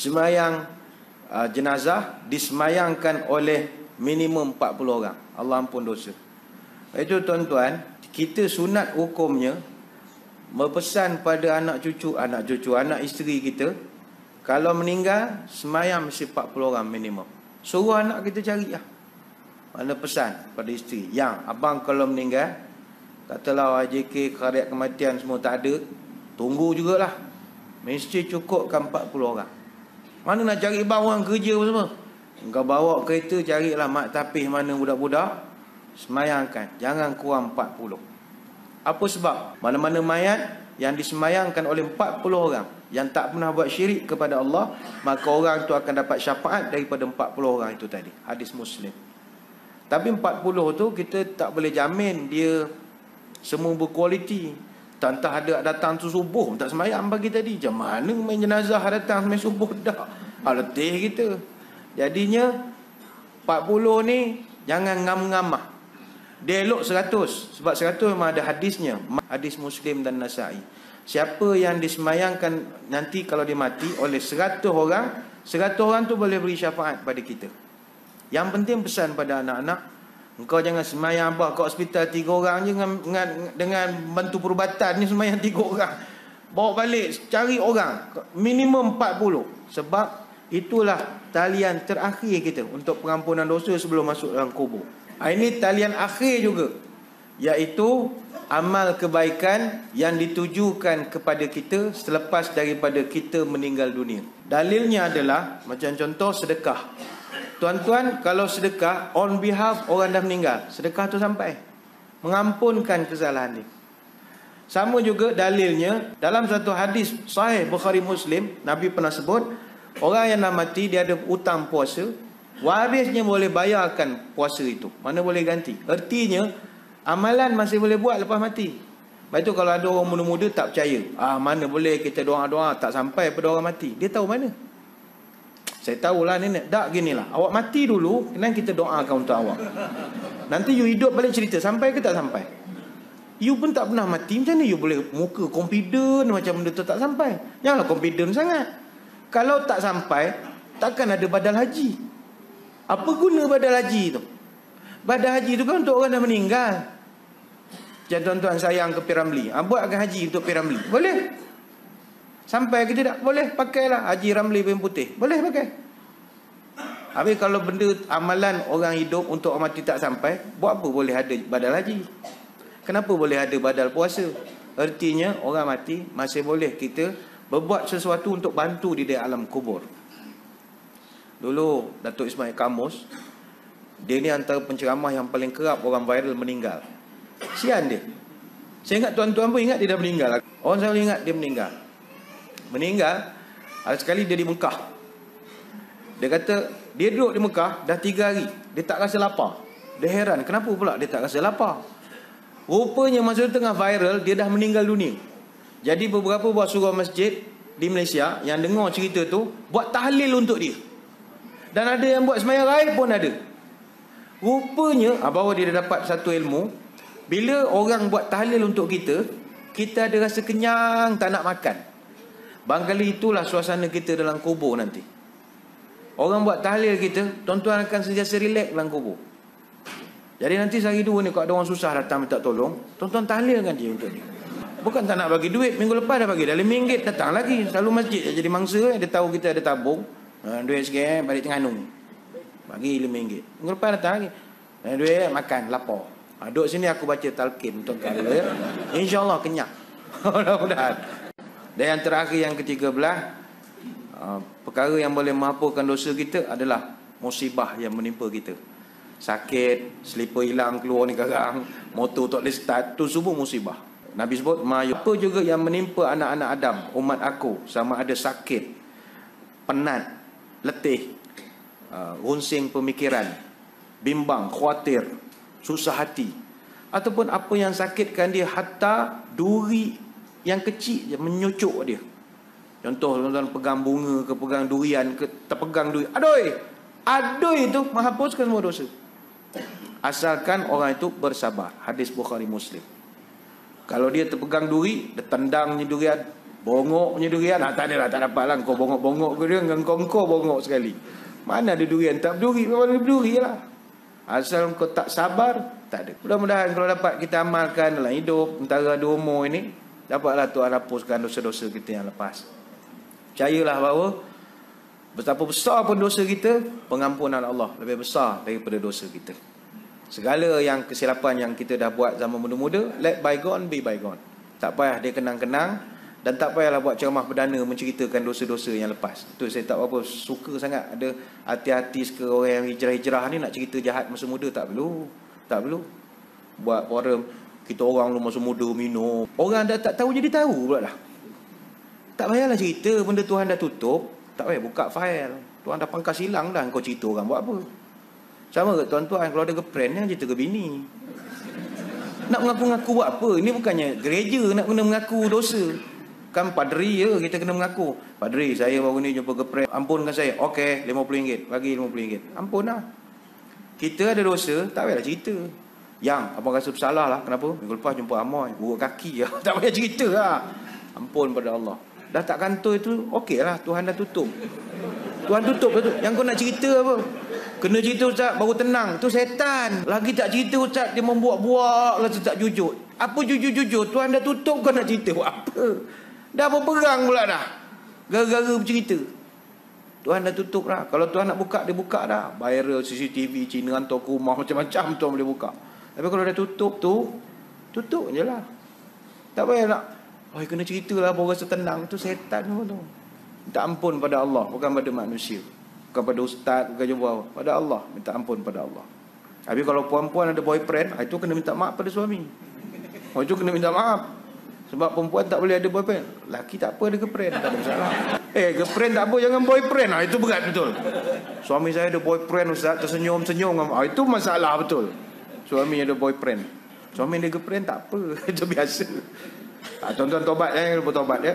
Semayang jenazah disemayangkan oleh minimum 40 orang. Allah ampun dosa. Itu tuan-tuan, kita sunat hukumnya berpesan pada anak cucu, anak isteri kita, kalau meninggal semayang mesti 40 orang minimum. Suruh anak kita cari lah. Mana pesan pada isteri, yang abang kalau meninggal, katalah AJK, khariat kematian semua tak ada, tunggu jugalah, mesti cukupkan 40 orang. Mana nak cari bang orang kerja semua? Engkau bawa kereta, carilah mak tapis mana budak-budak, semayangkan, jangan kurang 40. Apa sebab? Mana-mana mayat yang disemayangkan oleh 40 orang yang tak pernah buat syirik kepada Allah, maka orang tu akan dapat syafaat daripada 40 orang itu tadi. Hadis Muslim. Tapi 40 tu kita tak boleh jamin dia semua berkualiti. Tantah ada datang tu subuh tak semayang pagi tadi, macam mana main jenazah datang semai subuh dah, letih kita. Jadinya 40 ni jangan ngam-ngamah. Dia elok 100, sebab 100 memang ada hadisnya, hadis Muslim dan Nasa'i. Siapa yang disemayangkan nanti kalau dia mati oleh 100 orang, 100 orang tu boleh beri syafaat pada kita. Yang penting pesan pada anak-anak, engkau jangan semayang abah kat hospital 3 orang je dengan bantu perubatan ni, semayang 3 orang. Bawa balik, cari orang minimum 40. Sebab itulah talian terakhir kita untuk pengampunan dosa sebelum masuk dalam kubur. Ini talian akhir juga, iaitu amal kebaikan yang ditujukan kepada kita selepas daripada kita meninggal dunia. Dalilnya adalah macam contoh sedekah. Tuan-tuan, kalau sedekah on behalf orang dah meninggal, sedekah tu sampai mengampunkan kesalahan dia. Sama juga dalilnya dalam satu hadis sahih Bukhari Muslim, Nabi pernah sebut, orang yang dah mati dia ada hutang puasa, warisnya boleh bayarkan puasa itu, mana boleh ganti. Artinya amalan masih boleh buat lepas mati. Lepas itu kalau ada orang muda-muda tak percaya, mana boleh kita doa-doa tak sampai pada orang mati. Dia tahu mana? Saya tahulah nenek. Tak, ginilah, awak mati dulu, kemudian kita doakan untuk awak. Nanti you hidup balik cerita, sampai ke tak sampai. You pun tak pernah mati, macam mana you boleh muka confident macam benda tu tak sampai? Janganlah confident sangat. Kalau tak sampai, takkan ada badal haji. Apa guna badal haji tu? Badal haji tu kan untuk orang dah meninggal. Macam tuan-tuan sayang ke Piramli, buatkan haji untuk Piramli, boleh? Sampai ke tidak? Boleh, pakailah Haji Ramli bin Putih, boleh pakai. Habis kalau benda amalan orang hidup untuk orang mati tak sampai, buat apa boleh ada badal haji? Kenapa boleh ada badal puasa? Artinya orang mati masih boleh kita berbuat sesuatu untuk bantu di alam kubur. Dulu Datuk Ismail Kamus, dia ni antara penceramah yang paling kerap orang viral meninggal. Sian dia. Saya ingat tuan-tuan pun ingat dia dah meninggal. Orang selalu ingat dia meninggal. Ada sekali dia di Mekah. Dia kata dia duduk di Mekah dah 3 hari, dia tak rasa lapar. Dia heran kenapa pula dia tak rasa lapar. Rupanya masa tengah viral dia dah meninggal dunia. Jadi beberapa buat surau masjid di Malaysia yang dengar cerita tu buat tahlil untuk dia. Dan ada yang buat sembahyang raib pun ada. Rupanya bahawa dia dapat satu ilmu, bila orang buat tahlil untuk kita, kita ada rasa kenyang, tak nak makan. Barangkali itulah suasana kita dalam kubur nanti. Orang buat tahlil kita, tuan-tuan akan sentiasa relax dalam kubur. Jadi nanti sehari dua ni, kalau ada orang susah datang minta tolong, tuan-tuan tahlilkan dia untuk dia. Bukan tak nak bagi duit, minggu lepas dah bagi, dah RM5 datang lagi. Selalu masjid jadi mangsa, dia tahu kita ada tabung, duit sikit balik Terengganu, bagi RM5. Minggu lepas datang lagi, duit makan, lapar. Duduk sini aku baca talqin untuk kalian, InsyaAllah kenyang. Mudah-mudahan. Dan yang terakhir, yang ke-13, perkara yang boleh menghapuskan dosa kita adalah musibah yang menimpa kita. Sakit, selipar hilang keluar ni garang, motor tak boleh start, tu semua musibah. Nabi sebut, apa juga yang menimpa anak-anak Adam, umat aku, sama ada sakit, penat, letih, runsing pemikiran, bimbang, khawatir, susah hati, ataupun apa yang sakitkan dia, hatta duri yang kecil je menyucuk dia. Contoh tuan-tuan pegang bunga ke, pegang durian ke, terpegang duri, adoi itu menghapuskan semua dosa, asalkan orang itu bersabar. Hadis Bukhari Muslim. Kalau dia terpegang duri, dia tendang durian, Bongoknya durian, tak ada lah, tak dapat lah. Kau bongok-bongok ke dia, kau bongok sekali. Mana ada durian, tak berduri, memang berduri lah. Asal kau tak sabar, tak ada. Mudah-mudahan kalau dapat kita amalkan dalam hidup, antara 2 umur ini, dapatlah Tuhan hapuskan dosa-dosa kita yang lepas. Percayalah bahawa betapa besar pun dosa kita, pengampunan Allah lebih besar daripada dosa kita. Segala yang kesilapan yang kita dah buat zaman muda-muda, let bygone be bygone. Tak payah dia kenang-kenang, dan tak payahlah buat ceramah perdana menceritakan dosa-dosa yang lepas. Itu saya tak berapa suka sangat ada hati-hati ke orang yang hijrah-hijrah ni nak cerita jahat masa muda. Tak perlu. Tak perlu. Buat forum kita orang lu masa muda minum. Orang dah tak tahu jadi tahu pula lah. Tak payahlah cerita benda Tuhan dah tutup. Tak payah buka file. Tuhan dah pangkas hilang dah. Kau cerita orang buat apa? Sama ke tuan-tuan kalau ada girlfriend yang cerita ke bini. Nak mengaku-ngaku buat apa? Ini bukannya gereja nak kena mengaku dosa. Kan padri ya kita kena mengaku. Padri, saya baru ni jumpa girlfriend. Ampunkan saya. Okey, RM50. Bagi RM50. Ampun lah. Kita ada dosa, tak payahlah cerita. Yang, abang rasa bersalah lah. Kenapa? Minggu lepas jumpa Amoy. Buruk kaki lah. Tak payah cerita lah. Ampun pada Allah. Dah tak kantor itu, okey lah. Tuhan dah tutup. Tuhan tutup. Yang kau nak cerita apa? Kena cerita Ustaz, baru tenang. Tu setan. Lagi tak cerita Ustaz, dia membuat-buat lah tak jujur. Apa jujur-jujur? Tuhan dah tutup, kau nak cerita buat apa? Dah berperang pula dah. Gara-gara bercerita. Tuhan dah tutup dah. Kalau Tuhan nak buka, dia buka dah. Viral CCTV, Cina hantar ke rumah, macam-macam Tuhan boleh buka. Tapi kalau dah tutup tu, tutup je lah. Tak payah nak, kena cerita lah, baru rasa tenang. Tu setan pun tu. Minta ampun pada Allah, bukan pada manusia. Bukan pada ustaz, bukan jumpa. Pada Allah, minta ampun pada Allah. Tapi kalau puan-puan ada boyfriend, itu kena minta maaf pada suami. Itu kena minta maaf. Sebab perempuan tak boleh ada boyfriend. Laki tak apa ada girlfriend, tak ada masalah. Girlfriend tak apa, jangan boyfriend. Itu berat betul. Suami saya ada boyfriend Ustaz, tersenyum-senyum. Itu masalah betul. Suami ada boyfriend. Suami ada girlfriend tak apa. Itu biasa. Tuan-tuan tobat, jangan lupa tobat ya.